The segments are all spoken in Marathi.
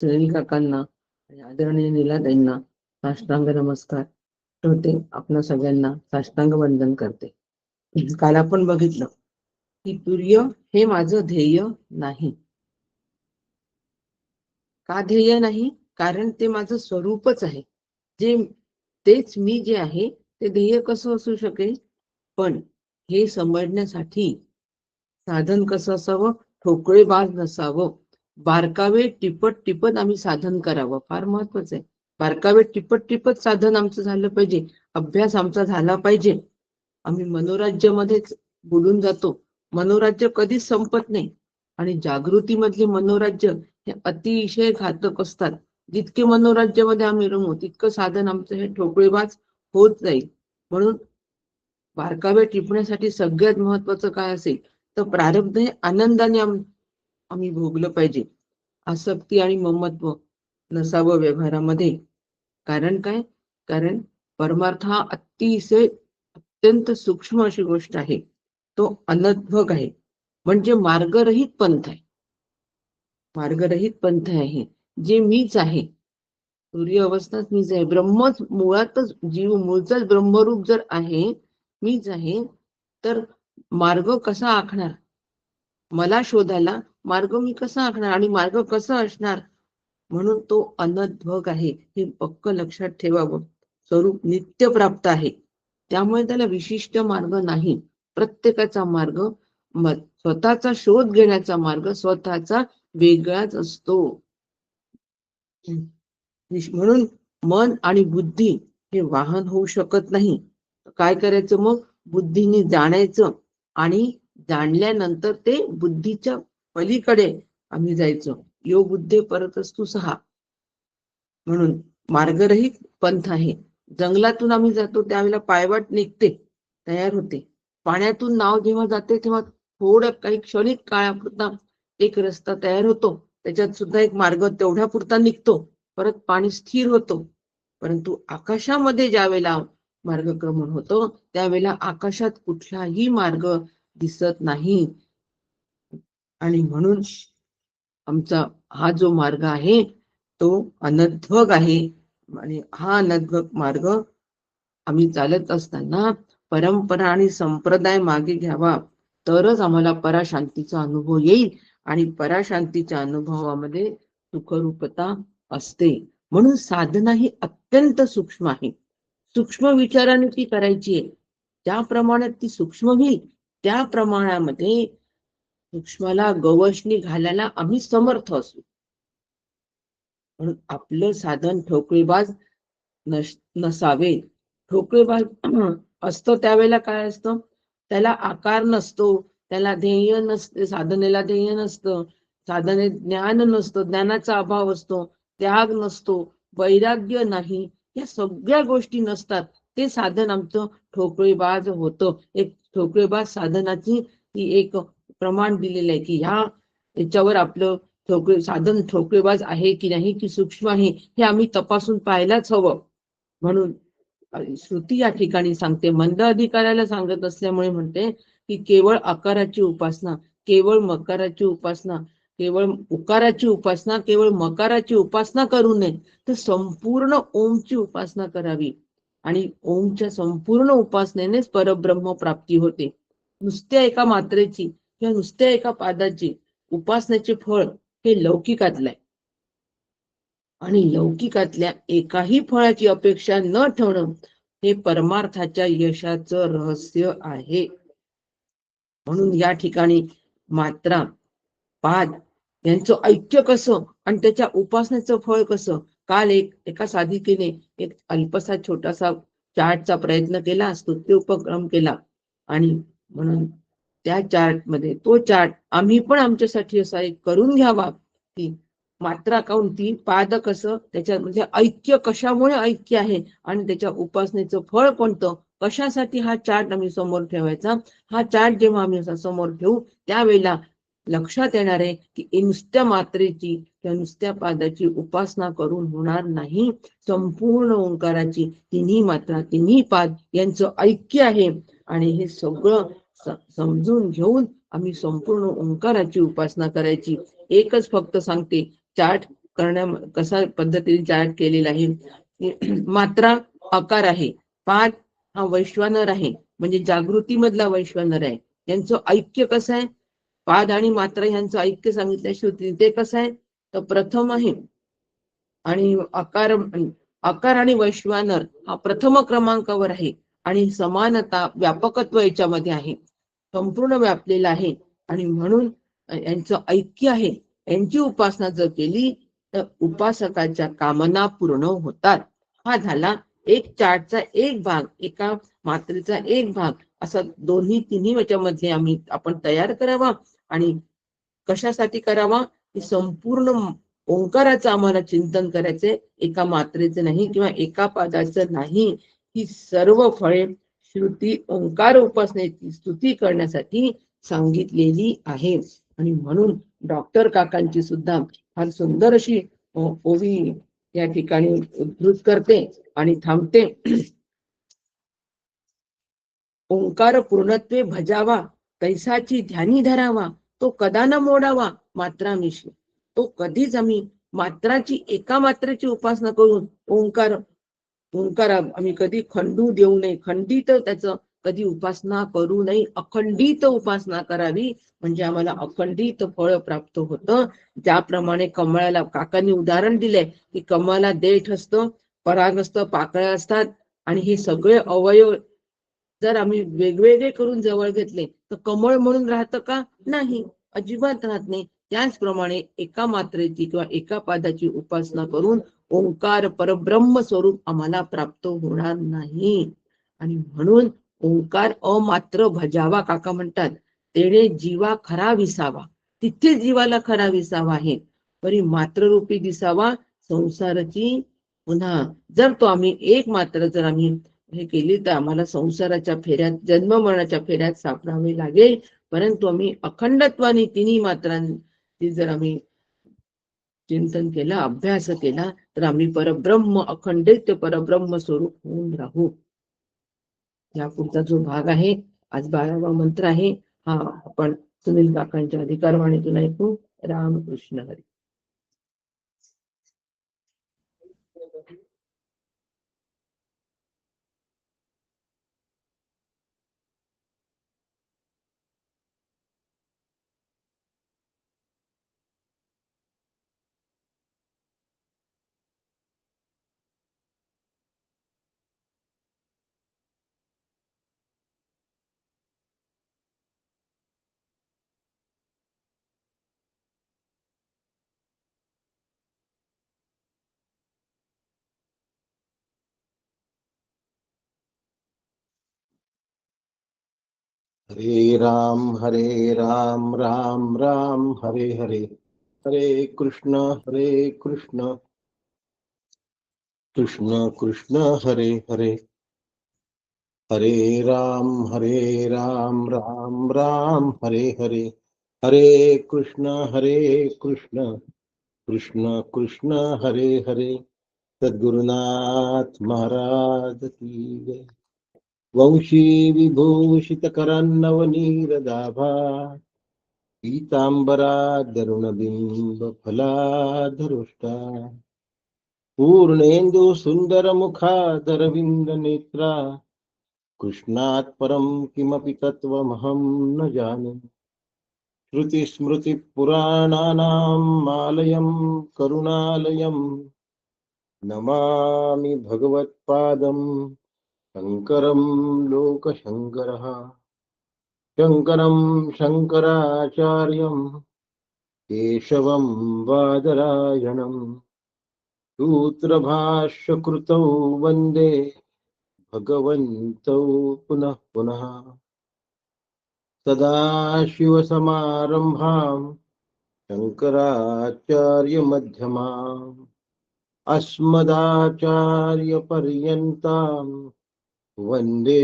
सुनील काकांना आणि आदरणीय नीलाताईंना साष्टांग नमस्कार ठेवते. आपल्या सगळ्यांना साष्टांग वंदन करते. काल आपण बघितलं की तुर्य हे माझं ध्येय नाही. का ध्येय नाही? कारण ते माझं स्वरूपच आहे. तेच मी जे आहे ते ध्येय कसं असू शकेल? पण हे समजण्यासाठी साधन कसं असावं? ठोकळेबाज नसावं. बारकावे टिपत टिपत आम्ही साधन करावं, फार महत्वाचं आहे. बारकावे टिपत टिपत साधन आमचं झालं पाहिजे, अभ्यास आमचा झाला पाहिजे. आम्ही मनोराज्यामध्येच बुडून जातो. मनोराज्य कधीच संपत नाही. आणि जागृतीमधले मनोराज्य हे अतिशय घातक असतात. जितके मनोराज्यामध्ये आम्ही रमू तितकं साधन आमचं हे ठोकळेबाज होत जाईल. म्हणून बारकावे टिपण्यासाठी सगळ्यात महत्वाचं काय असेल तर प्रारब्ध हे आनंदाने आम्ही भोगलं पाहिजे. आसक्ती आणि ममत्व नसावं व्यवहारामध्ये. कारण काय? कारण परमार्थ हा अतिशय अत्यंत सूक्ष्म अशी गोष्ट आहे. तो अनद्भग आहे, म्हणजे मार्गरहित पंथ आहे. मार्गरहित पंथ आहे, जे मीच आहे. सूर्य अवस्थाच मीच आहे. ब्रह्मच मुळातच जीव मूळचाच ब्रह्मरूप जर आहे, मीच आहे, तर मार्ग कसा आखणार? मला शोधायला मार्ग मी कसा आखणार आणि मार्ग कसा असणार? म्हणून तो अनद्भग आहे, हे पक्क लक्षात ठेवावं. स्वरूप नित्य प्राप्त आहे, त्यामुळे त्याला विशिष्ट मार्ग नाही. प्रत्येकाचा मार्ग स्वतःचा शोध घेण्याचा मार्ग स्वतःचा वेगळाच असतो. म्हणून मन आणि बुद्धी हे वाहन होऊ शकत नाही. काय करायचं मग? बुद्धीने जाणायचं आणि जाणल्यानंतर ते बुद्धीच्या पलीकडे आम्ही जायचं. यो बुद्धे परतस्तु सहा. म्हणून मार्गरहित पंथ आहे. जंगलातून आम्ही जातो त्यावेळेला पायवाट निघते, तयार होते. पाण्यातून नाव जेव्हा जाते तेव्हा थोड्या काही क्षणिक काळापुरता एक रस्ता तयार होतो, त्याच्यात सुद्धा एक मार्ग तेवढ्या पुरता निघतो, परत पाणी स्थिर होतो. परंतु आकाशामध्ये ज्या वेळेला मार्गक्रमण होतो त्यावेळेला आकाशात कुठलाही मार्ग दिसत नाही. आणि म्हणून आमचा हा जो मार्ग आहे तो अनद्भग आहे. आणि हा अनद्भग मार्ग आम्ही चालत असताना परंपरा आणि संप्रदाय मागे घ्यावा, तरच आम्हाला पराशांतीचा अनुभव येईल. आणि पराशांतीच्या अनुभवामध्ये सुखरूपता असते. म्हणून साधना ही अत्यंत सूक्ष्म आहे. सूक्ष्म विचाराने ती करायची आहे. ज्या प्रमाणात ती सूक्ष्म होईल त्या प्रमाणामध्ये सूक्ष्माला गवसणी घालायला आम्ही समर्थ असू. म्हणून आपलं साधन ठोकळेबाज नसावे. ठोकळेबाज असतो त्यावेळेला काय असतं? त्याला आकार नसतो, त्याला ध्येय नसते, साधनेला ध्येय नसतं, साधने ज्ञान नसतं, ज्ञानाचा अभाव असतो, त्याग नसतो, वैराग्य नाही, या सगळ्या गोष्टी नसतात. ते साधन आमचं ठोकळेबाज होतं. एक ठोकळेबाज साधनाची ही एक प्रमाण दिलेलं आहे की ह्या याच्यावर आपलं साधन ठोकळेबाज आहे की नाही, की सूक्ष्म आहे, हे आम्ही तपासून पाहायलाच हवं. म्हणून श्रुती या ठिकाणी सांगते, मंद अधिकाऱ्याला सांगत असल्यामुळे म्हणते की केवळ आकाराची उपासना, केवळ मकाराची उपासना, केवळ उकाराची उपासना, केवळ मकाराची उपासना करू नये, तर संपूर्ण ओमची उपासना करावी. आणि ओमच्या संपूर्ण उपासनेनेच परब्रह्म प्राप्ती होते. नुसत्या एका मात्रेची किंवा नुसत्या एका पादाची उपासनेचे फळ हे लौकिकातलं आहे. आणि लौकिकातल्या एकाही फळाची अपेक्षा न ठेवणं हे परमार्थाच्या यशाचं रहस्य आहे. म्हणून या ठिकाणी मात्रा, पाद यांचं ऐक्य कसं आणि त्याच्या उपासनेचं फळ कसं? काल एका साधिकेने एक अल्पसा छोटासा चार्टचा प्रयत्न केला असतो, ते उपक्रम केला. आणि म्हणून त्या चार्ट मध्ये तो चार्ट आम्ही पण आमच्यासाठी असा एक करून घ्यावा की मात्रा कोणती, पाद कसं, त्याच्यामध्ये ऐक्य कशामुळे ऐक्य आहे आणि त्याच्या उपासनेचं फळ कोणतं, कशासाठी हा चार्ट आम्ही समोर ठेवायचा. हा चार्ट जेव्हा आम्ही समोर ठेवू त्यावेळेला लक्षात येणार आहे की नुसत्या मात्रेची किंवा नुसत्या पादाची उपासना करून होणार नाही. संपूर्ण ओंकाराची तिन्ही मात्रा, तिन्ही पाद यांचं ऐक्य आहे. आणि हे सगळं समजून घेऊन आम्ही संपूर्ण ओंकाराची उपासना करायची. एकच फक्त सांगते, चार्ट कसा पद्धतीने चार्ट केलेला आहे. मात्रा आकार आहे. पाद हा वैश्वानर आहे, म्हणजे जागृती मधला वैश्वानर आहे. यांचं ऐक्य कसं आहे? पाद आणि मात्रा यांचं ऐक्य सांगितलं श्रुती. ते कसं आहे? तर प्रथम आहे आणि आकार आणि वैश्वानर हा प्रथम क्रमांकावर आहे आणि समानता व्यापकत्व याच्यामध्ये आहे, संपूर्ण व्यापलेला आहे. आणि म्हणून यांचं ऐक्य आहे. यांची उपासना जर केली तर उपासकाच्या कामना पूर्ण होतात. हा झाला एक चार्टचा एक भाग, एका मात्रेचा एक भाग, असा दोन्ही तिन्ही याच्यामध्ये आपण तयार करावा. आणि कशासाठी करावा? की संपूर्ण ओंकाराचं आम्हाला चिंतन करायचंय, एका मात्रेचं नाही किंवा एका पादाचं नाही. ही सर्व फळे श्रुती ओंकार उपासनेची स्तुती करण्यासाठी सांगितलेली आहे. आणि म्हणून डॉक्टर काकांची सुद्धा फार सुंदर अशी ओवी या ठिकाणी उद्धृत करते आणि थांबते. ओंकार पूर्णत्वे भजावा, तैसाची ध्यानी धरावा, तो कदा न मोडावा मात्रा मिशी. तो कधीच आम्ही मात्राची, एका मात्रेची उपासना करून ओंकार आम्ही कधी खंडू देऊ नये, खंडित त्याचं कधी उपासना करू नये, अखंडित उपासना करावी. म्हणजे आम्हाला अखंडित फळ प्राप्त होतं. ज्याप्रमाणे कमळाला काकांनी उदाहरण दिलंय की कमळाला देठ असतं, पराग असतं, पाकळ्या असतात, आणि हे सगळे अवयव जर आम्ही वेगवेगळे करून जवळ घेतले तर कमळ म्हणून राहतं का? नाही, अजिबात राहत नाही. त्याचप्रमाणे एका मात्रेची किंवा एका पादाची उपासना करून ओंकार परब्रह्म स्वरूप आम्हाला प्राप्त होणार नाही. आणि म्हणून ओंकार अमात्र भजावा, काका म्हणतात, तेणे जीवा खरा विसावा. तिथे जीवाला खरा विसावा आहे. परी मात्र रूपी दिसावा संसाराची पुन्हा. जर तो आम्ही एक मात्र जर आम्ही हे केली तर आम्हाला संसाराच्या फेऱ्यात, जन्म मरणाच्या फेऱ्यात सापडावे लागेल. परंतु आम्ही अखंडत्वाने तिन्ही मात्रांची जर आम्ही चिंतन केलं, अभ्यास केला, तर आम्ही परब्रह्म, अखंडित परब्रह्म स्वरूप होऊन राहू. या पुढचा जो भाग आहे, आज 12वा मंत्र आहे, हा आपण सुनील काकांच्या अधिकारवाणीतून ऐकू. रामकृष्ण हरी. हरे राम राम राम हरे हरे, हरे कृष्ण कृष्ण कृष्ण हरे हरे, हरे राम राम राम हरे हरे, हरे कृष्ण कृष्ण कृष्ण हरे हरे. सद्गुरुनाथ महाराज की जय. वंशी विभूषित करन्नवनीरदाभा, पीतांबरा दरुणबिंब फलाधरुष्टा, पूर्णेन्दु सुंदर मुखादरविंद नेत्रा, कृष्णात् परं किमपि तत्त्वमहं न जाने. श्रुति स्मृति पुराणानाम् आलयं करुणालयं, नमामि भगवत्पादं शङ्करं लोकशङ्करः. शङ्करं शङ्कराचार्यं केशवं बादरायणं, सूत्रभाष्यकृतौ वन्दे भगवन्तौ पुनः पुनः. सदाशिवसमारम्भां शङ्कराचार्यमध्यमाम्, अस्मदाचार्यपर्यन्तां वन्दे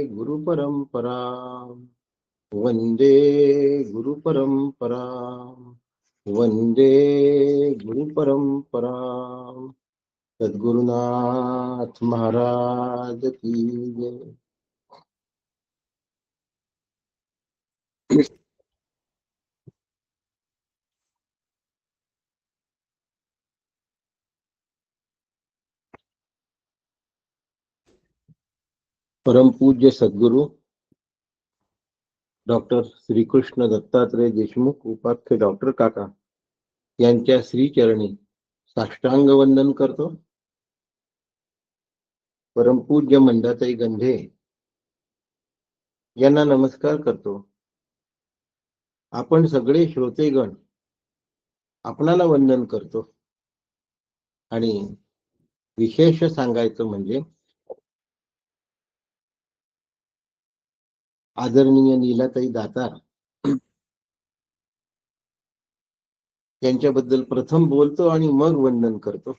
गुरुपरम्पराम्, वन्दे गुरुपरम्पराम्, वन्दे गुरुपरम्पराम्. सद्गुरुनाथ महाराज की जय. परमपूज्य सद्गुरू डॉक्टर श्रीकृष्ण दत्तात्रय देशमुख उपाख्य डॉक्टर काका यांच्या श्रीचरणी साष्टांग वंदन करतो. परमपूज्य मंदाताई गंधे यांना नमस्कार करतो. आपण सगळे श्रोतेगण आपणाला वंदन करतो. आणि विशेष सांगायचं म्हणजे आदरणीय नीलाताई दातार त्यांच्याबद्दल प्रथम बोलतो आणि मग वंदन करतो.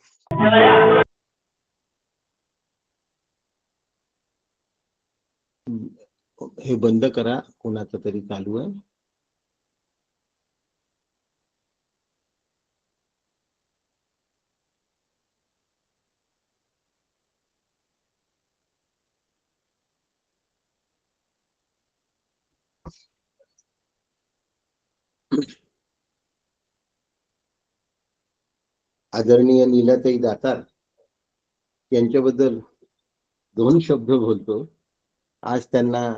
हे बंद करा, कोणाचं तरी चालू आहे. आदरणीय नीलाताई दातार यांच्याबद्दल दोन शब्द बोलतो. आज त्यांना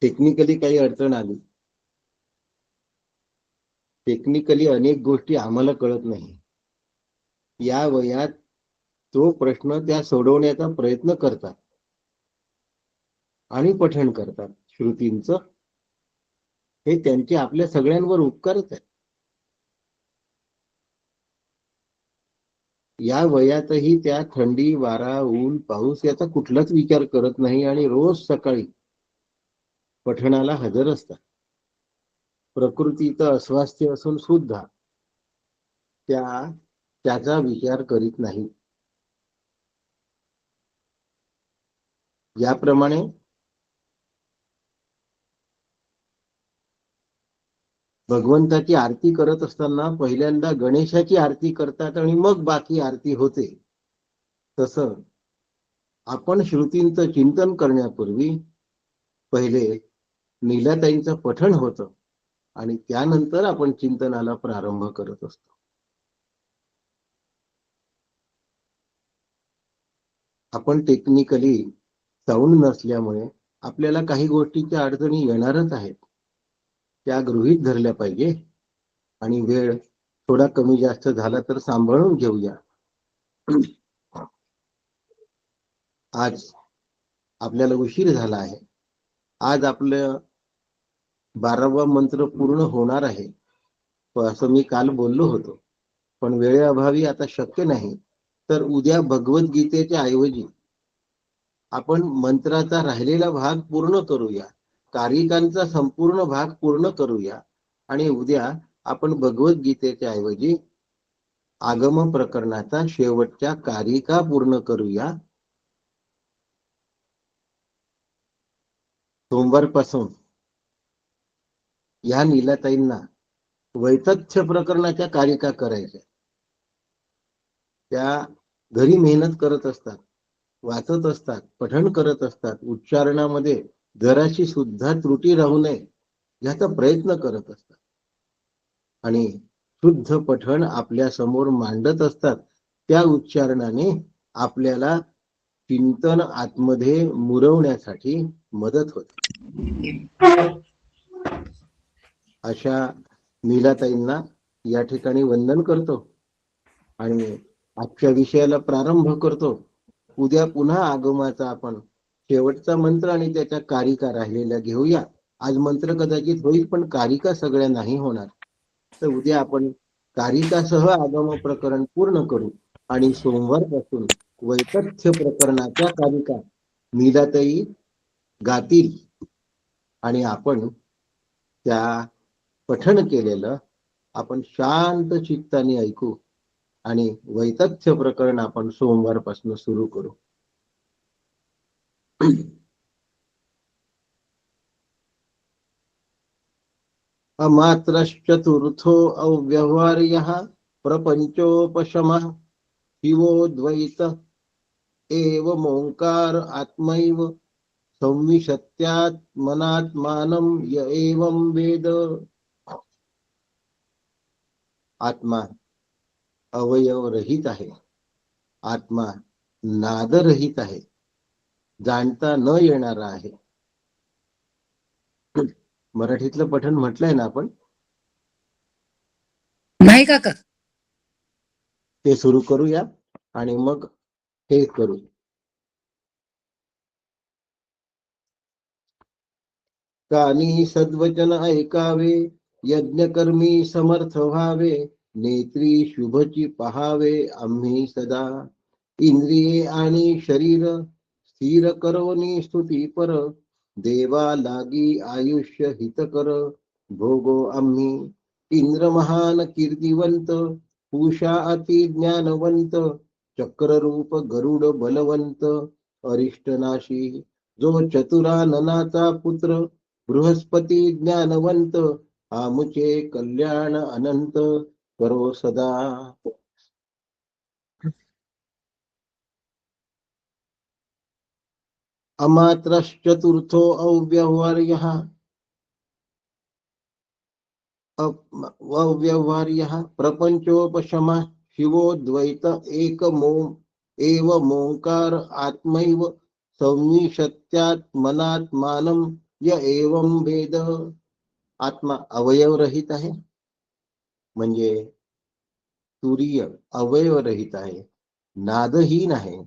टेक्निकली काही अडचण आली. टेक्निकली अनेक गोष्टी आम्हाला कळत नाही. या वयात तो प्रश्न त्या सोडवण्याचा प्रयत्न करतात आणि पठण करतात श्रुतींचं. हे त्यांचे आपल्या सगळ्यांवर उपकारच आहे. या वयातही त्या थंडी, वारा, ऊन, पाऊस याचा कुठलाच विचार करत नाही आणि रोज सकाळी पठणाला हजर असतात. प्रकृतीचं अस्वास्थ्य असून सुद्धा त्याचा विचार करीत नाही. याप्रमाणे भगवंताची आरती करत असताना पहिल्यांदा गणेशाची आरती करतात आणि मग बाकी आरती होते. तसं आपण श्रुतींचं चिंतन करण्यापूर्वी पहिले नीलाताईंचं पठण होतं आणि त्यानंतर आपण चिंतनाला प्रारंभ करत असतो. आपण टेक्निकली साऊंड नसल्यामुळे आपल्याला काही गोष्टीच्या अडचणी येणारच आहेत. त्या गृहीत धरल्या पाहिजे आणि वेळ थोडा कमी जास्त झाला तर सांभाळून घेऊया. आज आपल्याला उशीर झाला आहे. आज आपलं 12वा मंत्र पूर्ण होणार आहे असं मी काल बोललो होतो, पण वेळेअभावी आता शक्य नाही. तर उद्या भगवद्गीतेच्या ऐवजी आपण मंत्राचा राहिलेला भाग पूर्ण करूया, कारिकांचा संपूर्ण भाग पूर्ण करूया आणि उद्या आपण भगवद्गीतेच्या ऐवजी आगम प्रकरणाचा शेवटच्या कारिका पूर्ण करूया. सोमवारपासून या नीलाताईंना वैतथ्य प्रकरणाच्या कारिका करायच्या. त्या घरी मेहनत करत असतात, वाचत असतात, पठण करत असतात, उच्चारणामध्ये जराशी सुद्धा त्रुटी राहू नये याचा प्रयत्न करत असतात आणि शुद्ध पठण आपल्या समोर मांडत असतात. त्या उच्चारणाने आपल्याला चिंतन आतमध्ये मुरवण्यासाठी मदत होते. अशा नीलाताईंना या ठिकाणी वंदन करतो आणि आजच्या विषयाला प्रारंभ करतो. उद्या पुन्हा आगमाचा आपण शेवटचा मंत्र आणि त्याच्या कारिका राहिलेल्या घेऊया. आज मंत्र कदाचित होईल पण कारिका सगळ्या नाही होणार. तर उद्या आपण कारिकासह आगम प्रकरण पूर्ण करू आणि सोमवारपासून वैतथ्य प्रकरणाच्या कारिका नीलाताई गातील आणि आपण त्या पठण केलेलं आपण शांत चित्ताने ऐकू आणि वैतथ्य प्रकरण आपण सोमवारपासून सुरू करू. अमात्रश्चतुर्थो अव्यवहार्यः प्रपंचोपशमः शिवोद्वैत एवमोंकार आत्मैव संविशत्यात्मनात्मानं य एवं वेद. आत्मा अवयव रहित आहे. आत्मा नादरहित आहे. जाणता न येणारा आहे. मराठीतलं पठण म्हटलंय ना आपण, नाही काका? ते सुरू करूया आणि मग हे करू. कानी सद्वचन ऐकावे, यज्ञकर्मी समर्थ व्हावे, नेत्री शुभची पहावे आम्ही सदा. इंद्रिये आणि शरीर स्थिर करवनी स्तुती पर, देवा लागी आयुष्य हितकर भोगो आम्ही. इंद्र महान कीर्तिवंत, पूषा अति ज्ञानवंत, चक्ररूप गरुड बलवंत, अरिष्टनाशी जो चतुराननाचा पुत्र, बृहस्पती ज्ञानवंत, आमुचे कल्याण अनंत करो सदा. अमात्रश्चतुर्थो अव्यवहार्यः, अव्यवहार्यः प्रपंचोपशमः शिवोद्वैत एवमोंकार आत्मैव संविशत्यात्मनात्मानं य एवं वेद. आत्मा अवयवरहित आहे, म्हणजे तुरीय अवयवरहित आहे, नादहीन आहे,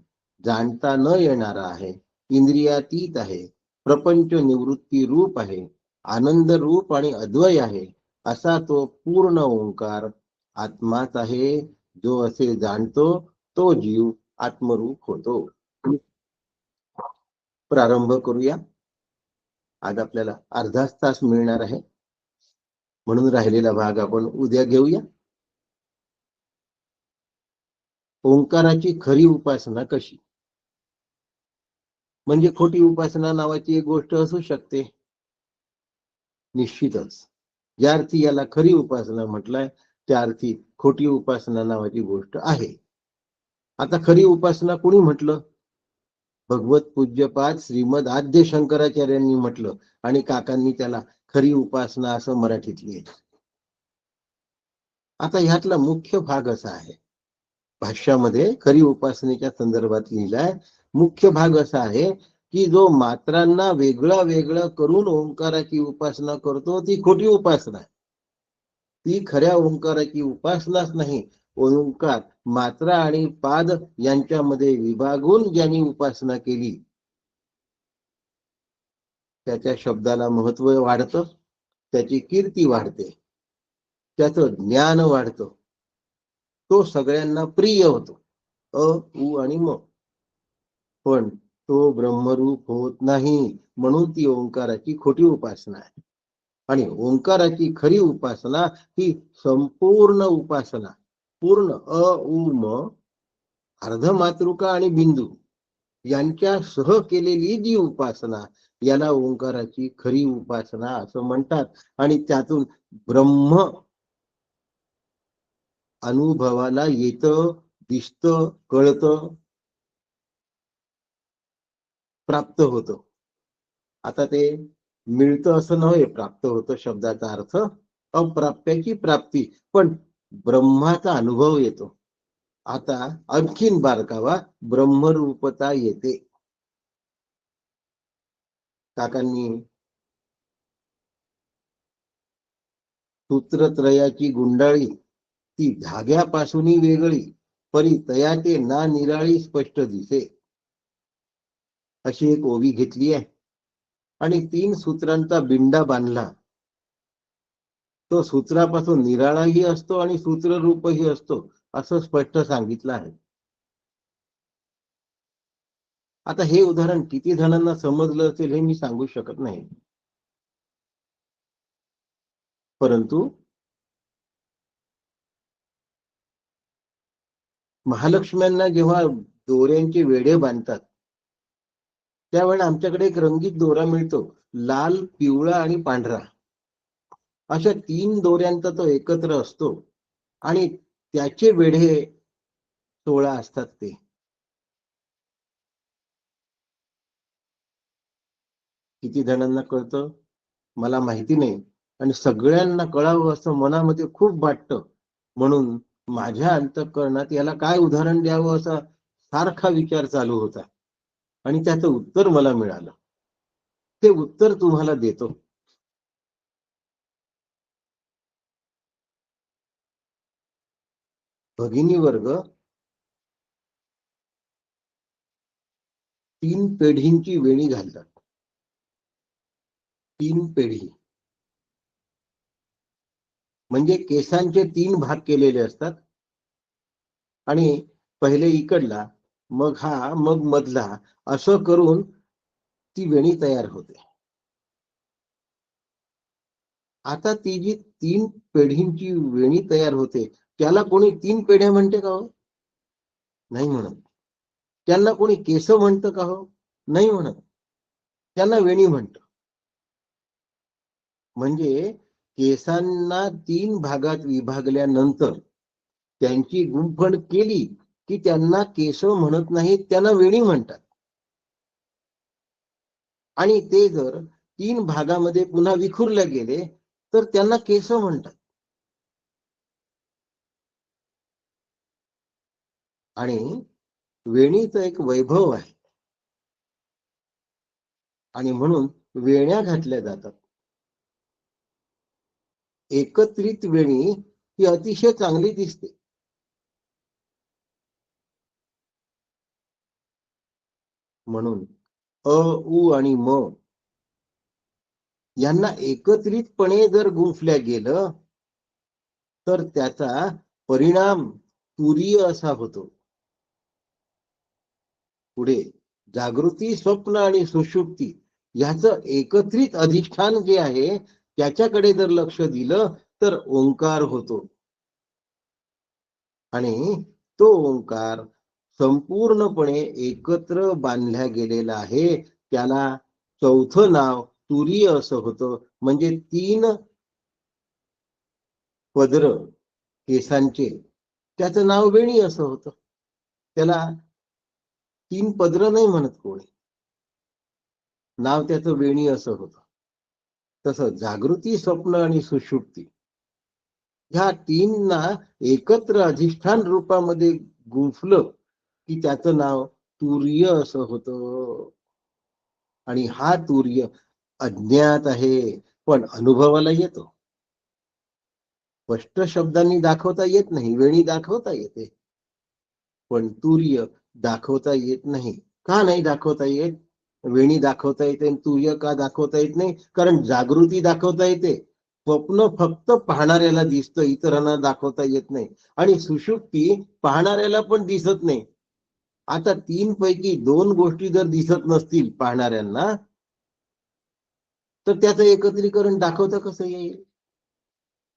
जाणता न येणारा आहे, इंद्रियातीत आहे, प्रपंच निवृत्ती रूप आहे, आनंद रूप आणि अद्वय आहे, असा तो पूर्ण ओंकार आत्माच आहे. जो असे जाणतो तो जीव आत्मरूप होतो. प्रारंभ करूया. आज आपल्याला अर्धाच तास मिळणार आहे, म्हणून राहिलेला भाग आपण उद्या घेऊया. ओंकाराची खरी उपासना कशी, म्हणजे खोटी उपासना नावाची एक गोष्ट असू शकते. निश्चितच ज्या अर्थी याला खरी उपासना म्हटलंय त्या अर्थी खोटी उपासना नावाची गोष्ट आहे. आता खरी उपासना कोणी म्हटलं? भगवत पूज्यपाद श्रीमद आद्य शंकराचार्यांनी म्हटलं आणि काकांनी त्याला खरी उपासना असं मराठीत लिहिलं. आता ह्यातला मुख्य भाग असा आहे, भाष्यामध्ये खरी उपासनेच्या संदर्भात लिहिलाय. मुख्य भाग असा आहे की जो मात्रांना वेगळं वेगळं करून ओंकाराची उपासना करतो ती खोटी उपासना आहे. ती खऱ्या ओंकाराची उपासनाच नाही. ओंकार मात्रा आणि पाद यांच्यामध्ये विभागून ज्यांनी उपासना केली त्याच्या शब्दाला महत्व वाढतं, त्याची कीर्ती वाढते, त्याचं ज्ञान वाढतं, तो सगळ्यांना प्रिय होतो. अ उ आणि म. पण तो ब्रह्मरूप होत नाही, म्हणून ती ओंकाराची खोटी उपासना आहे. आणि ओंकाराची खरी उपासना ही संपूर्ण उपासना, पूर्ण अ उ म, अर्धमातृका आणि बिंदू यांच्या सह केलेली जी उपासना, याला ओंकाराची खरी उपासना असं म्हणतात. आणि त्यातून ब्रह्म अनुभवाला येतं, दिसतं, कळतं, प्राप्त होतं. आता ते मिळतं असं नव्हे, प्राप्त होतं शब्दाचा अर्थ अप्राप्याची प्राप्ती, पण ब्रह्माचा अनुभव येतो. आता आणखीन बारकावा, ब्रह्मरूपता येते. काकांनी सूत्रत्रयाची गुंडाळी ती धाग्यापासून वेगळी, परी तयाचे ना निराळी स्पष्ट दिसे, अशी एक ओवी घेतली आहे. आणि 3 सूत्रांचा बिंडा बांधला, तो सूत्रापासून निराळाही असतो आणि सूत्ररूपही असतो, असं स्पष्ट सांगितलं आहे. आता हे उदाहरण किती जणांना समजलं असेल हे मी सांगू शकत नाही, परंतु महालक्ष्म्यांना जेव्हा दोऱ्यांचे वेढे बांधतात त्यावेळेला आमच्याकडे एक रंगीत दोरा मिळतो, लाल, पिवळा आणि पांढरा. अशा 3 दोऱ्यांचा तो एकत्र असतो आणि त्याचे वेढे 16 असतात. ते किती जणांना कळतं मला माहिती नाही, आणि सगळ्यांना कळावं असं मनामध्ये खूप वाटतं. म्हणून माझ्या अंतःकरणात याला काय उदाहरण द्यावं असा सारखा विचार चालू होता. आणि त्याचं उत्तर मला मिळालं. ते उत्तर तुम्हाला देतो. भगिनी वर्ग 3 पेढींची वेणी घालतात. 3 पेढी म्हणजे केसांचे 3 भाग केलेले असतात आणि पहिले इकडला, मग हा, मग मधला, असं करून ती वेणी तयार होते. आता ती जी 3 पेढींची वेणी तयार होते, त्याला कोणी 3 पेढ्या म्हणते का हो? नाही म्हणत. त्यांना कोणी केस म्हणतं का हो? नाही म्हणत. त्यांना वेणी म्हणतं. म्हणजे केसांना 3 भागात विभागल्यानंतर त्यांची गुंफण केली की त्यांना केस म्हणत नाहीत, त्यांना वेणी म्हणतात. आणि ते जर 3 भागामध्ये पुन्हा विखुरले गेले तर त्यांना केस म्हणतात. आणि वेणीचं एक वैभव आहे आणि म्हणून वेण्या घातल्या जातात. एकत्रित वेणी ही अतिशय चांगली दिसते. म्हणून अ, उ आणि म यांना एकत्रितपणे जर गुंफल्या गेलं तर त्याचा परिणाम तुरीय असा होतो. पुढे जागृती, स्वप्न आणि सुषुप्ती याचं एकत्रित अधिष्ठान जे आहे त्याच्याकडे जर लक्ष दिलं तर ओंकार होतो. आणि तो ओंकार संपूर्णपणे एकत्र बांधल्या गेलेला आहे. त्याला चौथं नाव तुरीय असं होतं. म्हणजे 3 पदर केसांचे, त्याचं नाव वेणी असं होतं. त्याला 3 पदर नाही म्हणत कोणी, नाव त्याचं वेणी असं होतं. तसं जागृती, स्वप्न आणि सुषुप्ती ह्या 3 ना एकत्र अधिष्ठान रूपामध्ये गुंफलं की त्याचं नाव तुर्य असं होतं. आणि हा तुर्य अज्ञात आहे पण अनुभवाला येतो. स्पष्ट शब्दांनी दाखवता येत नाही. वेणी दाखवता येते पण तुर्य दाखवता येत नाही. का नाही दाखवता येत? वेणी दाखवता येते, तुर्य का दाखवता येत नाही? कारण जागृती दाखवता येते, स्वप्न फक्त पाहणाऱ्याला दिसतं, इतरांना दाखवता येत नाही. आणि सुषुप्ती पाहणाऱ्याला पण दिसत नाही. आता 3 पैकी 2 गोष्टी जर दिसत नसतील पाहणाऱ्यांना तर त्याचं एकत्रीकरण दाखवता कसं येईल?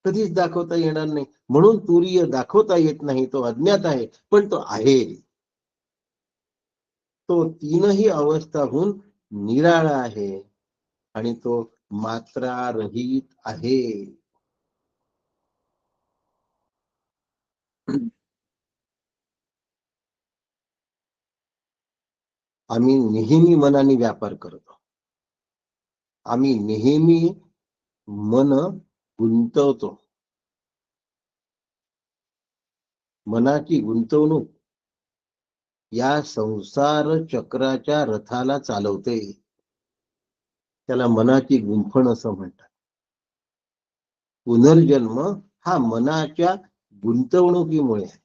कधीच दाखवता येणार नाही. म्हणून तुर्य दाखवता येत नाही, तो अज्ञात आहे पण तो आहे. तो 3ही अवस्थाहून निराळा आहे आणि तो मात्रारहित आहे. आम्ही नेहमी मनाने व्यापार करतो. आम्ही नेहमी मन गुंतवतो. मनाची गुंतवणूक या संसार चक्राच्या रथाला चालवते. त्याला मनाची गुंफण असं म्हणतात. पुनर्जन्म हा मनाच्या गुंतवणुकीमुळे आहे.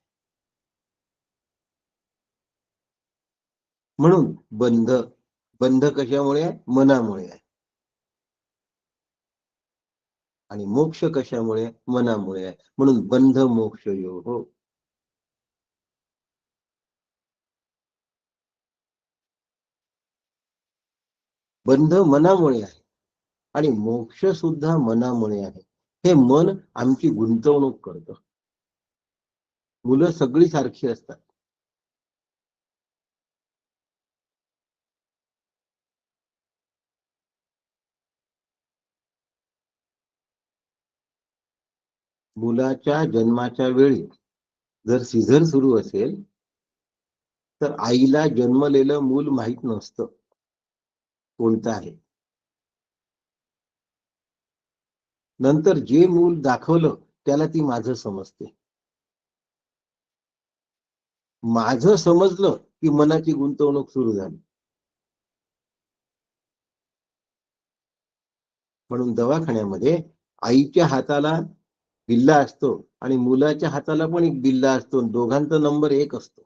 म्हणून बंध, बंध कशामुळे आहे? मनामुळे आहे. आणि मोक्ष कशामुळे? मनामुळे आहे. म्हणून बंध मोक्ष योग. बंध मनामुळे आहे आणि मोक्ष सुद्धा मनामुळे आहे. हे मन आमची गुंतवणूक करतं. मुलं सगळी सारखी असतात. मुलाच्या जन्माच्या वेळी जर सीझर सुरू असेल तर आईला जन्मलेलं मूल माहित नसतं कोणतं आहे. नंतर जे मूल दाखवलं त्याला ती माझं समजते. माझं समजलं की मनाची गुंतवणूक सुरू झाली. म्हणून दवाखान्यामध्ये आईच्या हाताला बिल्ला असतो आणि मुलाच्या हाताला पण एक बिल्ला असतो, दोघांचा नंबर 1 असतो.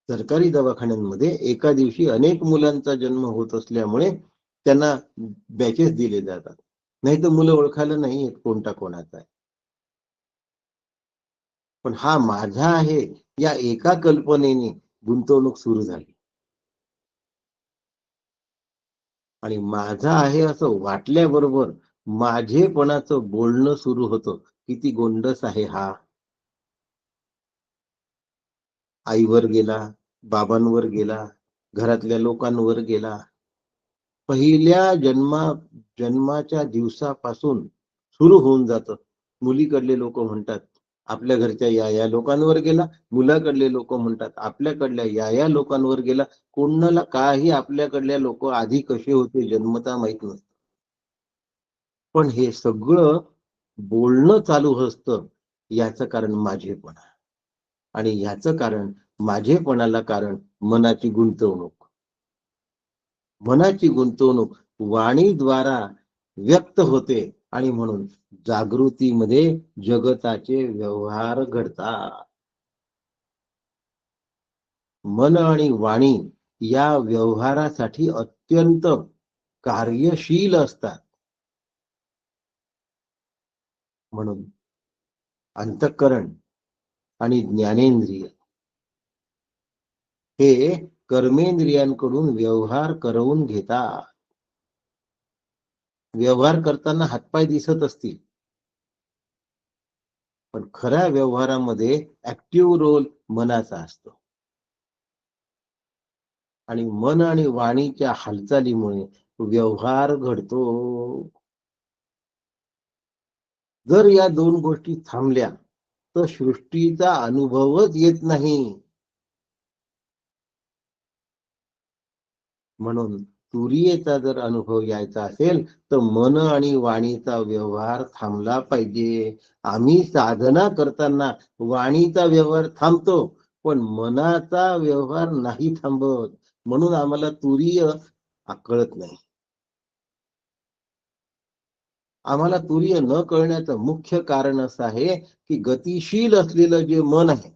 सरकारी दवाखान्यांमध्ये एका दिवशी अनेक मुलांचा जन्म होत असल्यामुळे त्यांना बॅचेस दिले जातात, नाही तर मुलं ओळखायला नाही येत कोणता कोणाचा आहे. पण हा माझा आहे या एका कल्पनेने गुंतवणूक सुरू झाली आणि माझा आहे असं वाटल्याबरोबर माझेपणाचं बोलणं सुरू होतं. किती गोंडस आहे हा. आईवर गेला, बाबांवर गेला, घरातल्या लोकांवर गेला. पहिल्या जन्माच्या दिवसापासून सुरू होऊन जातं. मुलीकडले लोक म्हणतात आपल्या घरच्या या लोकांवर गेला, मुलाकडले लोक म्हणतात आपल्याकडल्या या लोकांवर गेला. कोणाला काही आपल्याकडल्या लोक आधी कसे होते जन्मता माहित नसतं. पण हे सगळं बोलणं चालू असतं. याचं कारण माझेपणा आणि याचं कारण माझेपणाला कारण मनाची गुंतवणूक. मनाची गुंतवणूक वाणीद्वारा व्यक्त होते आणि म्हणून जागृतीमध्ये जगताचे व्यवहार घडतात. मन आणि वाणी या व्यवहारासाठी अत्यंत कार्यशील असतात. म्हणून अंतःकरण आणि ज्ञानेंद्रिय हे कर्मेंद्रियांकडून व्यवहार करवून घेतात. व्यवहार करताना हातपाय दिसत असतील, पण खऱ्या व्यवहारामध्ये ऍक्टिव्ह रोल मनाचा असतो आणि मन आणि वाणीच्या हालचालीमुळे व्यवहार घडतो. जर या दोन गोष्टी थांबल्या तर सृष्टीचा अनुभवच येत नाही. म्हणून तुरीयेचा जर अनुभव यायचा असेल तर मन आणि वाणीचा व्यवहार थांबला पाहिजे. आम्ही साधना करताना वाणीचा व्यवहार थांबतो पण मनाचा व्यवहार नाही थांबत, म्हणून आम्हाला तुरीय कळत नाही. आम्हाला तुरीय न कळण्याचं मुख्य कारण असं आहे की गतिशील असलेलं जे मन आहे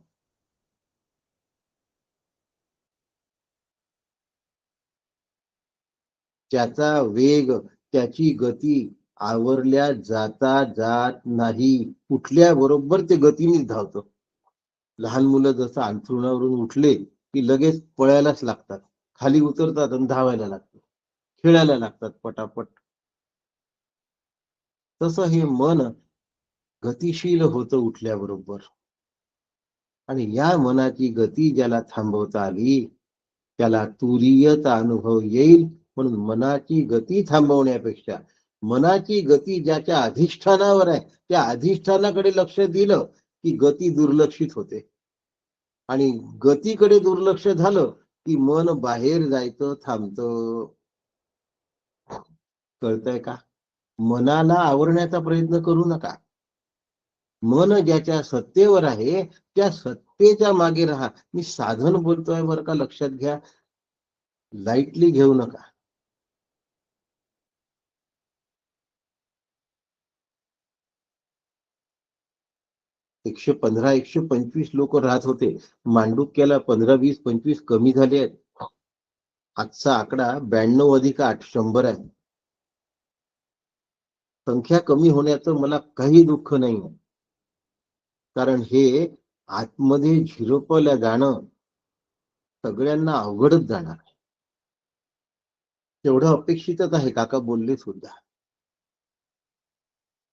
त्याचा वेग, त्याची गती आवरल्या जात नाही. उठल्याबरोबर ते गतीने धावतं. लहान मुलं जसं अंथरुणावरून उठले की लगेच पळायलाच लागतात, खाली उतरतात आणि धावायला लागतात, खेळायला लागतात पटापट. तसं हे मन गतिशील होतं उठल्याबरोबर आणि या मनाची गती ज्याला थांबवता आली त्याला तुरीयचा अनुभव येईल. म्हणून मनाची गती थांबवण्यापेक्षा मनाची गती ज्याच्या अधिष्ठानावर आहे त्या अधिष्ठानाकडे लक्ष दिलं की गती दुर्लक्षित होते आणि गतीकडे दुर्लक्ष झालं की मन बाहेर जायचं थांबतं. कळतंय का? मनाला आवरण्याचा प्रयत्न करू नका. मन ज्याच्या सत्तेवर आहे त्या सत्तेच्या मागे राहा. मी साधन बोलतोय बरं का, लक्षात घ्या, लाईटली घेऊ नका. 115 125 लोक राहत होते, मांडुक्याला 15 20 25 कमी झाले आहेत. आजचा आकडा 92 अधिक 8 100 आहे. संख्या कमी होण्याचं मला काही दुःख नाही, कारण हे आतमध्ये झिरोपल्या जाणं सगळ्यांना अवघडच जाणार. तेवढं अपेक्षितच आहे, काका बोलले सुद्धा.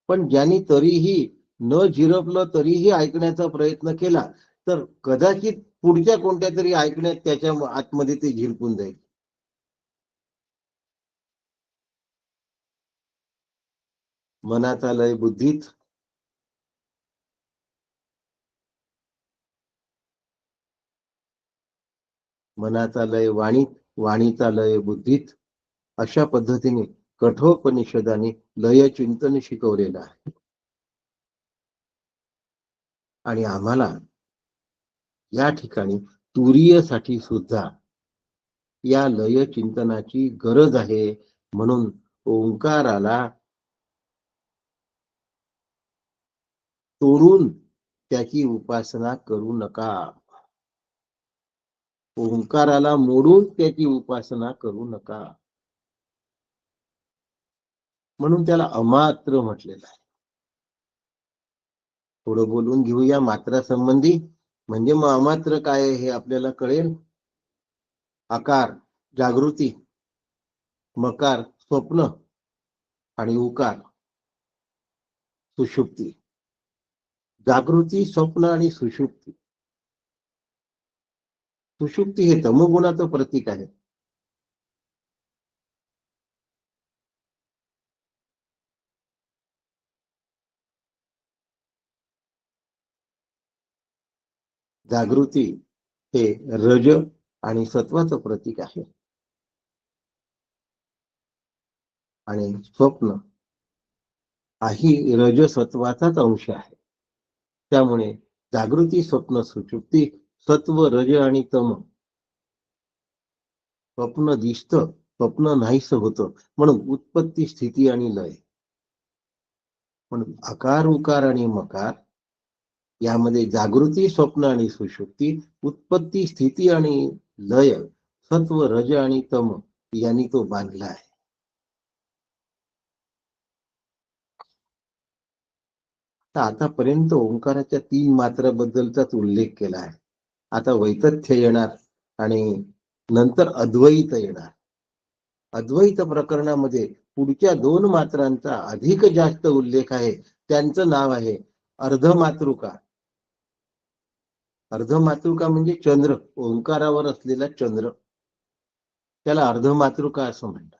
पण ज्यांनी तरीही न झिरपलं तरीही ऐकण्याचा प्रयत्न केला तर कदाचित पुढच्या कोणत्या तरी ऐकण्यात त्याच्या आतमध्ये ते झिरपून जाईल. मनाचा लय बुद्धीत, मनाचा लय वाणीत, वाणीचा लय बुद्धीत. अशा पद्धतीने कठोपनिषदाने लय चिंतन शिकवलेलं आहे आणि आम्हाला या ठिकाणी तुरीयसाठी सुद्धा या लय चिंतनाची गरज आहे. म्हणून ओंकाराला तोडून त्याची उपासना करू नका. ओंकाराला मोडून त्याची उपासना करू नका. म्हणून त्याला अमात्र म्हटलेलं आहे. थोडं बोलून घेऊया मात्रा संबंधी, म्हणजे मग अमात्र काय हे आपल्याला कळेल. आकार जागृती, मकार स्वप्न आणि उकार सुषुप्ती. जागृती, स्वप्न आणि सुषुप्ती. सुषुप्ती हे तमोगुणाचं प्रतीक आहे. जागृती हे रज आणि सत्वाचं प्रतीक आहे. आणि स्वप्न हाही रजसत्वाचाच अंश आहे. त्यामुळे जागृती, स्वप्न, सुषुप्ती, सत्व, रज आणि तम. स्वप्न दिसतं, स्वप्न नाहीस होतं, म्हणून उत्पत्ती, स्थिती आणि लय. म्हणून आकार, उकार आणि मकार यामध्ये जागृती, स्वप्न आणि सुषुप्ती, उत्पत्ती, स्थिती आणि लय, सत्व, रज आणि तम यांनी तो बांधला आहे. तर आतापर्यंत ओंकाराच्या 3 मात्राबद्दलचाच उल्लेख केला आहे. आता वैतथ्य येणार आणि नंतर अद्वैत येणार. अद्वैत प्रकरणामध्ये पुढच्या 2 मात्रांचा अधिक जास्त उल्लेख आहे. त्यांचं नाव आहे अर्धमातृका. अर्धमातृका म्हणजे चंद्र, ओंकारावर असलेला चंद्र, त्याला अर्धमातृका असं म्हणतात.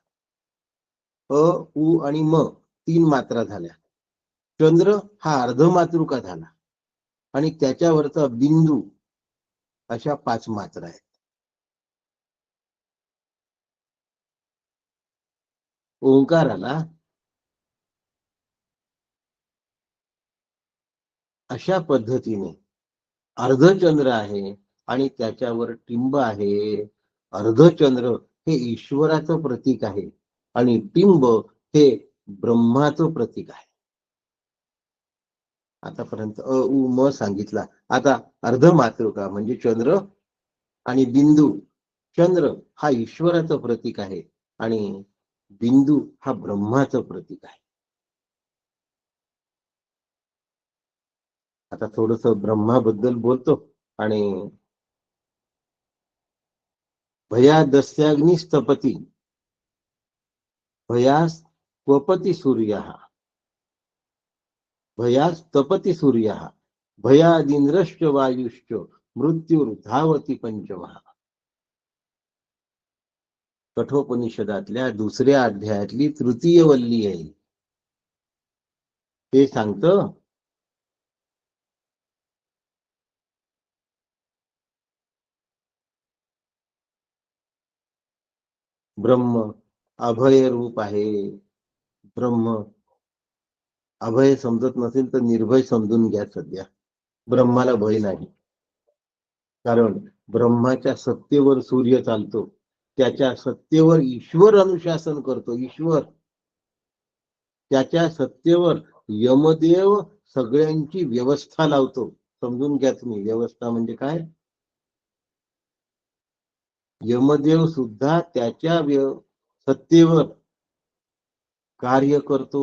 अ, उ आणि म 3 मात्रा झाल्या. चंद्र हा अर्धमातृका झाला आणि त्याच्यावरचा बिंदू अशा 5 मात्रा आहेत. ओंकाराला अशा पद्धतीने अर्धचंद्र आहे आणि त्याच्यावर टिंब आहे. अर्धचंद्र हे ईश्वराचं प्रतीक आहे आणि टिंब हे ब्रह्माचं प्रतीक आहे. आतापर्यंत अ उ म सांगितला. आता अर्धमातृका म्हणजे चंद्र आणि बिंदू. चंद्र हा ईश्वराचं प्रतीक आहे आणि बिंदू हा ब्रह्माचं प्रतीक आहे. आता थोडस ब्रह्माबद्दल बोलतो. आणि भयादस्याग्निस्तपती भयास्तपती सूर्यः भयास्तपती सूर्यः भयादिंद्रश्च वायुश्च मृत्युर्धावती पंचमः. कठोपनिषदातल्या 2ऱ्या अध्यायातली 3य वल्ली आहे. ते सांगतं ब्रह्म अभय रूप आहे. ब्रह्म अभय समजत नसेल तर निर्भय समजून घ्या. सध्या ब्रह्माला भय नाही, कारण ब्रह्माच्या सत्तेवर सूर्य चालतो. त्याच्या सत्तेवर ईश्वर अनुशासन करतो. ईश्वर त्याच्या सत्तेवर यमदेव सगळ्यांची व्यवस्था लावतो. समजून घ्या तुम्ही, व्यवस्था म्हणजे काय. यमदेव सुद्धा त्याच्या सत्तेवर कार्य करतो,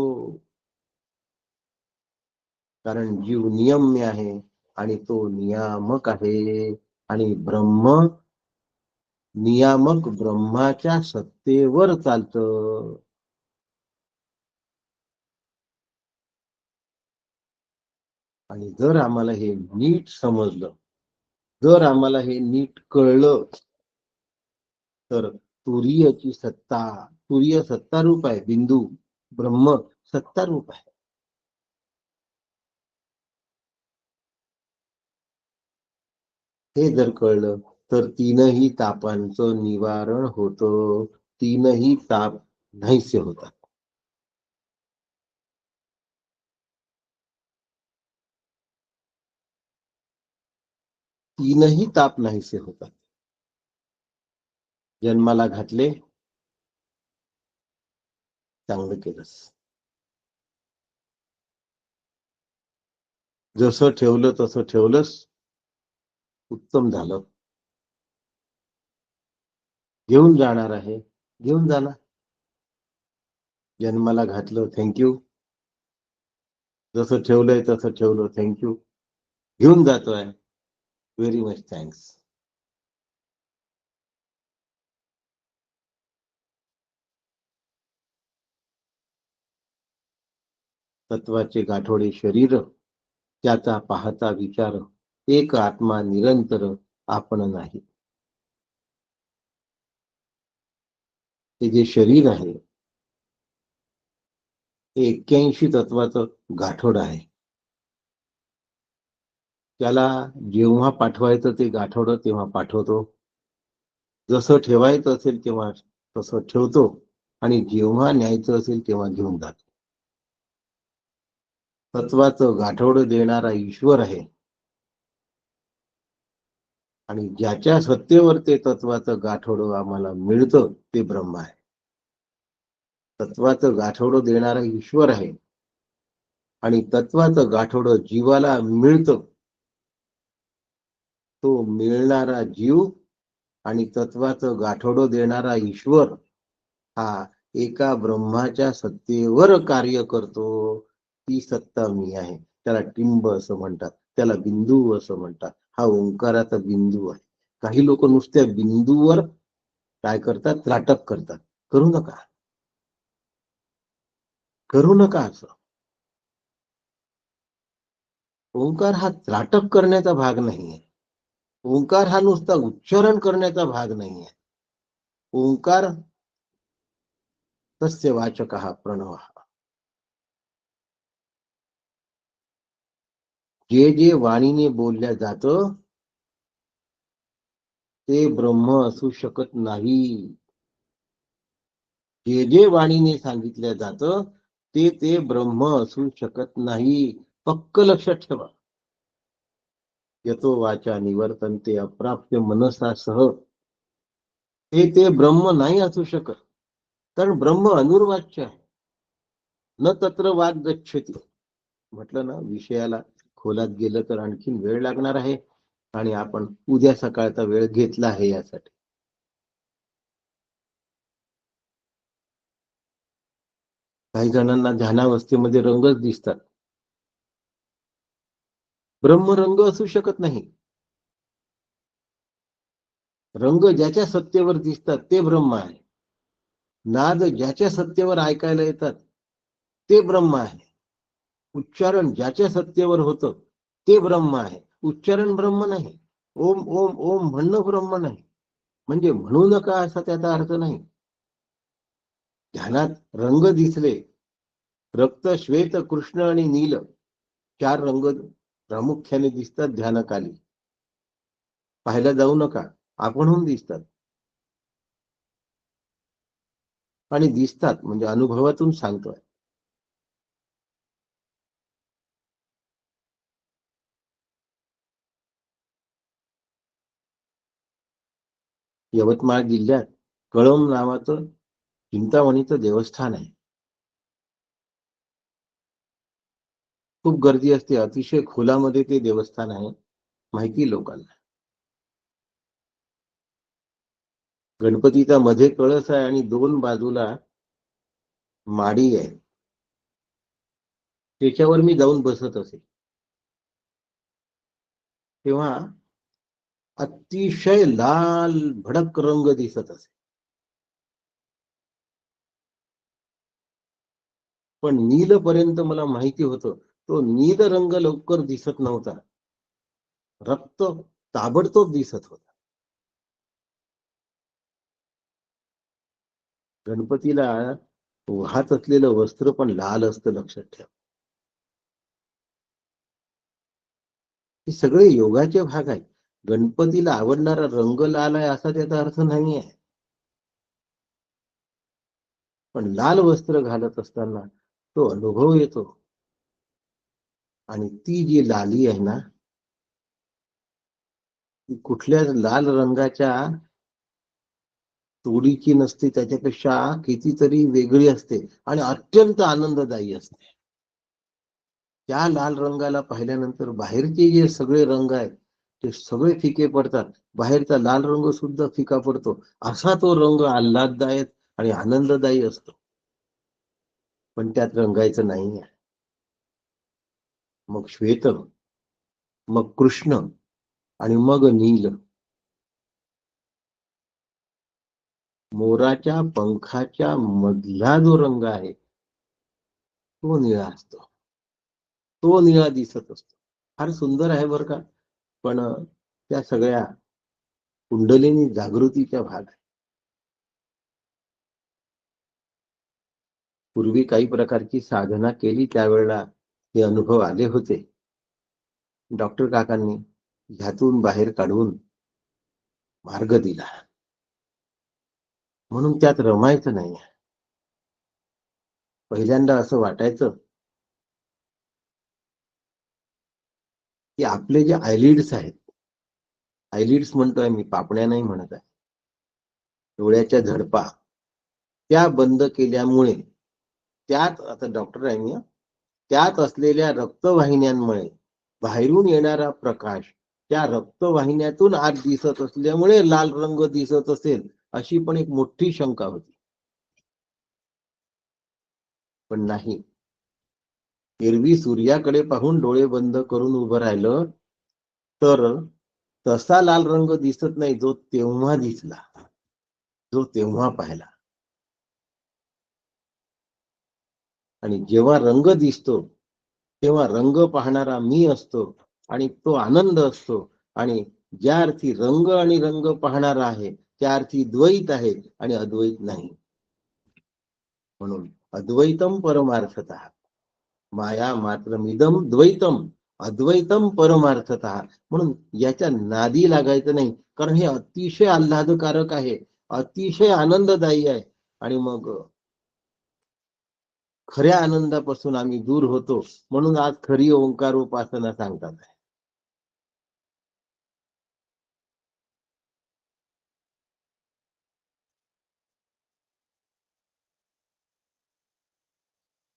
कारण जीव नियम्य आहे आणि तो नियामक आहे. आणि ब्रह्म नियामक ब्रह्माच्या सत्तेवर चालतं. आणि जर आम्हाला हे नीट समजलं, जर आम्हाला हे नीट कळलं, तर तुरीयाची सत्ता, तुरीय सत्ता रूप आहे. बिंदू ब्रह्म सत्ता रूप आहे. हे जर कळलं तर 3ही तापांचं निवारण होतं. 3ही ताप नाहीसे होतात. 3ही ताप नाहीसे होतात. जन्माला घातले, चांगलं केलंस. जसं ठेवलं तसं ठेवलंस, उत्तम झालं. घेऊन जाणार आहे, घेऊन जाणार. जन्माला घातलं, थँक्यू. जसं ठेवलंय तसं ठेवलं, थँक्यू. घेऊन जातोय, व्हेरी मच थँक्स. तत्वाचे गाठोडे शरीर, त्याचा पाहता विचार, एक आत्मा निरंतर आपण नाही. ते जे शरीर आहे ते 81 तत्वाचं गाठोड आहे. त्याला जेव्हा पाठवायचं ते गाठोड तेव्हा पाठवतो, जसं ठेवायचं असेल तेव्हा तसं ठेवतो, आणि जेव्हा न्यायचं असेल तेव्हा घेऊन जातो. तत्वाचं गाठोड देणारा ईश्वर आहे, आणि ज्याच्या सत्तेवर ते तत्वाचं गाठोड आम्हाला मिळतं ते ब्रह्म आहे. तत्वाचं गाठोड देणारा ईश्वर आहे, आणि तत्वाचं गाठोड जीवाला मिळतं. तो मिळणारा जीव आणि तत्वाचं गाठोड देणारा ईश्वर हा एका ब्रह्माच्या सत्तेवर कार्य करतो. ती सत्ता मी आहे. त्याला टिंब असं म्हणतात, त्याला बिंदू असं म्हणतात. हा ओंकाराचा बिंदू आहे. काही लोक नुसत्या बिंदूवर काय करतात, त्राटक करतात. करू नका, करू नका असं. ओंकार हा त्राटक करण्याचा भाग नाहीये. ओंकार हा नुसता उच्चारण करण्याचा भाग नाहीये. ओंकार तस्य वाचकः प्रणवः. जे जे वाणीने बोलल्या जातं ते ब्रह्म असू शकत नाही. जे जे वाणीने सांगितलं जातं ते ते ब्रह्म असू शकत नाही. पक्क लक्षात ठेवा. यतो वाचा निवर्तन्ते अप्राप्य मनसा सह, ते ब्रह्म नाही असू शकत. कारण ब्रह्म अनुर्वाच्य आहे. न तत्र वाद गच्छति. म्हटलं ना, विषयाला खोलात गेलं तर आणखीन वेळ लागणार आहे, आणि आपण उद्या सकाळचा वेळ घेतला आहे यासाठी. काही जणांना ध्यानावस्थेमध्ये रंगच दिसतात. ब्रह्म रंग असू शकत नाही. रंग ज्याच्या सत्तेवर दिसतात ते ब्रह्म आहे. नाद ज्याच्या सत्तेवर ऐकायला येतात ते ब्रह्म आहे. उच्चारण ज्याच्या सत्तेवर होतं ते ब्रह्म आहे. उच्चारण ब्रह्म नाही. ओम ओम ओम म्हणणं ब्रह्म नाही. म्हणजे म्हणू नका असा त्याचा अर्थ नाही. ध्यानात रंग दिसले, रक्त, श्वेत, कृष्ण आणि नील 4 रंग प्रामुख्याने दिसतात ध्यानाकाली. पाहायला जाऊ नका, आपणहून दिसतात. आणि दिसतात म्हणजे अनुभवातून सांगतोय. यवतमाळ जिल्ह्यात कळंब नावाचं चिंतामणीचं देवस्थान आहे. खूप गर्दी असते. अतिशय खोलामध्ये ते देवस्थान आहे, माहिती लोकांना. गणपतीचा मध्ये कळस आहे आणि 2 बाजूला माडी आहे. त्याच्यावर मी जाऊन बसत असे तेव्हा अतिशय लाल भडक रंग दिसत असे. पण नील पर्यंत मला माहिती होतं तो नील रंग लवकर दिसत नव्हता. रक्त ताबडतोब दिसत होता. गणपतीला वाहत असलेलं वस्त्र पण लाल असतं, लक्षात ठेवा. हे सगळे योगाचे भाग आहेत. गणपतीला आवडणारा रंग लाल आहे असा त्याचा अर्थ नाही आहे. पण लाल वस्त्र घालत असताना तो अनुभव येतो. आणि ती जी लाली आहे ना, ती कुठल्या लाल रंगाच्या तोडीची नसते, त्याच्यापेक्षा कितीतरी वेगळी असते आणि अत्यंत आनंददायी असते. त्या लाल रंगाला पाहिल्यानंतर बाहेरचे जे सगळे रंग आहेत ते सगळे फिके पडतात. बाहेरचा लाल रंग सुद्धा फिका पडतो. असा तो रंग आल्हाददायक आणि आनंददायी असतो. पण त्यात रंगायचं नाही. मग श्वेत, मग कृष्ण आणि मग नील. मोराच्या पंखाच्या मधला जो रंग आहे तो निळा असतो. तो निळा दिसत असतो. फार सुंदर आहे बरं का. पण त्या सगळ्या कुंडलिनी जागृतीचा भाग आहे. पूर्वी काही प्रकारची साधना केली त्यावेळेला हे अनुभव आले होते. डॉक्टर काकांनी ह्यातून बाहेर काढून मार्ग दिला. म्हणून त्यात रमायचं नाही. पहिल्यांदा असं वाटायचं की आपले जे आयलिड्स आहेत, आयलिड्स म्हणतोय मी, पापण्या नाही म्हणत आहे, डोळ्याच्या झडपा, त्या बंद केल्यामुळे त्यात, आता डॉक्टर आहे मी, त्यात असलेल्या रक्तवाहिन्यांमुळे बाहेरून येणारा प्रकाश त्या रक्तवाहिन्यातून आत दिसत असल्यामुळे लाल रंग दिसत असेल, अशी पण एक मोठी शंका होती. पण नाही. एरवी सूर्याकडे पाहून डोळे बंद करून उभं राहिलं तर तसा लाल रंग दिसत नाही जो तेव्हा दिसला, जो तेव्हा पाहिला. आणि जेव्हा रंग दिसतो तेव्हा रंग पाहणारा मी असतो आणि तो आनंद असतो. आणि ज्या अर्थी रंग आणि रंग पाहणारा आहे त्या अर्थी द्वैत आहे आणि अद्वैत नाही. म्हणून अद्वैतम परमार्थतः माया मात्रमिदम द्वैतम अद्वैतम परमार्थतः. म्हणून याच्या नादी लागायचं नाही, कारण हे अतिशय आल्हादकारक आहे, अतिशय आनंददायी आहे. आणि मग खऱ्या आनंदापासून आम्ही दूर होतो. म्हणून आज खरी ओंकार उपासना सांगतात.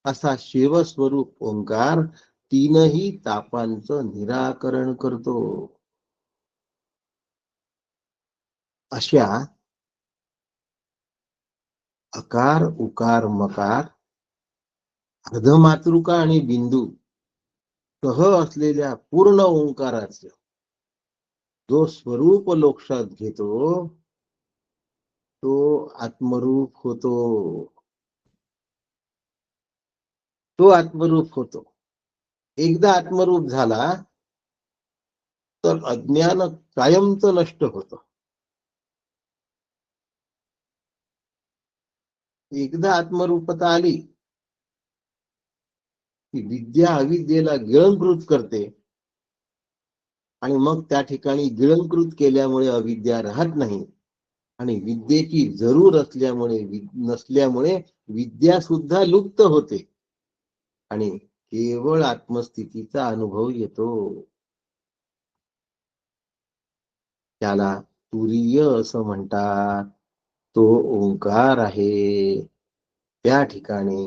असा शिवस्वरूप ओंकार तीनही तापांचं निराकरण करतो. अशा अकार उकार मकार अर्धमातृका आणि बिंदू सह असलेल्या पूर्ण ओंकाराचं जो स्वरूप लक्षात घेतो तो आत्मरूप होतो. तो आत्मरूप होतो. एकदा आत्मरूप झाला तर अज्ञान कायमचं नष्ट होतं. एकदा आत्मरूपता आली की विद्या अविद्येला गिळंकृत करते आणि मग त्या ठिकाणी गिळंकृत केल्यामुळे अविद्या राहत नाही. आणि विद्येची जरूर असल्यामुळे नसल्यामुळे विद्या सुद्धा लुप्त होते आणि केवळ आत्मस्थितीचा अनुभव येतो. त्याला तुरीय असं म्हणतात. तो ओंकार आहे. त्या ठिकाणी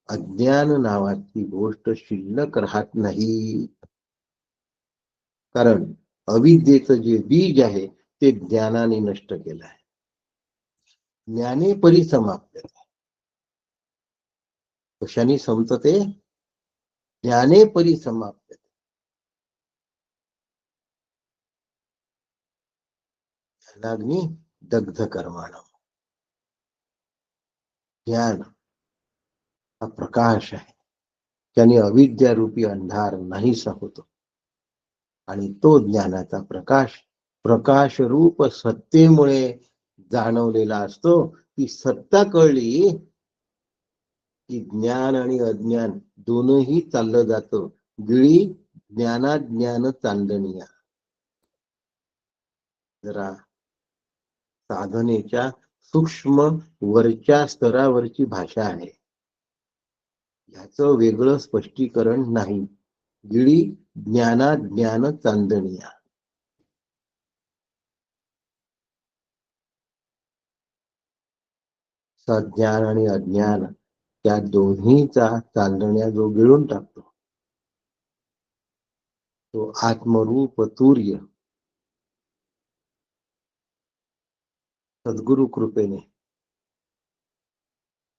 अज्ञान नावाची गोष्ट शिल्लक राहत नाही. कारण अविद्येचं जे बीज आहे ते ज्ञानाने नष्ट केलं आहे. ज्ञाने परिसमाप्त. कशाने संपते? ज्ञाने परिसमाप्त. ज्ञानाग्नी दग्ध कर्माणं. ज्ञान हा प्रकाश आहे, त्याने अविद्या रूपी अंधार नाहीसा होतो. आणि तो ज्ञानाचा प्रकाश प्रकाश रूप सत्तेमुळे जाणवलेला असतो. ती सत्ता कळली की ज्ञान आणि अज्ञान दोनही चाललं जातं. गिळी ज्ञानाज्ञान चांदणिया. जरा साधनेच्या सूक्ष्म वरच्या स्तरावरची भाषा आहे, याचं वेगळं स्पष्टीकरण नाही. गिळी ज्ञानाज्ञान चांदणिया. सज्ञान आणि अज्ञान त्या दोन्हीचा चांदण्या जो गिळून टाकतो तो आत्मरूप तूर्य सद्गुरु कृपेने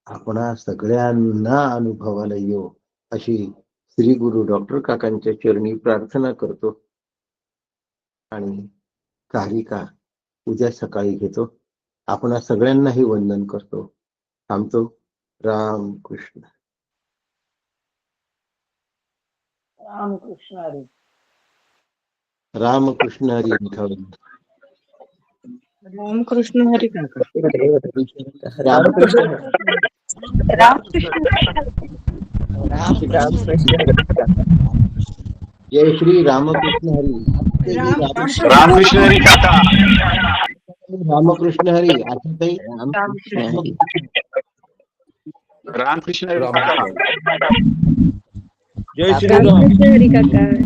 आपणा सगळ्यांना अनुभवाला येऊ अशी श्री गुरु डॉक्टर काकांच्या चरणी प्रार्थना करतो आणि कारिका उद्या सकाळी घेतो. आपणा सगळ्यांनाही वंदन करतो. थांबतो. राम कृष्ण. रामकृष्ण हरी. रामकृष्ण हरी. विठ्ठल. रामकृष्ण हरी काका. रामकृष्ण. जय श्री रामकृष्ण हरी. रामकृष्ण हरी काका. रामकृष्ण हरी. आता काही रामकृष्ण हरी काका. जय श्री राम. हरी काका.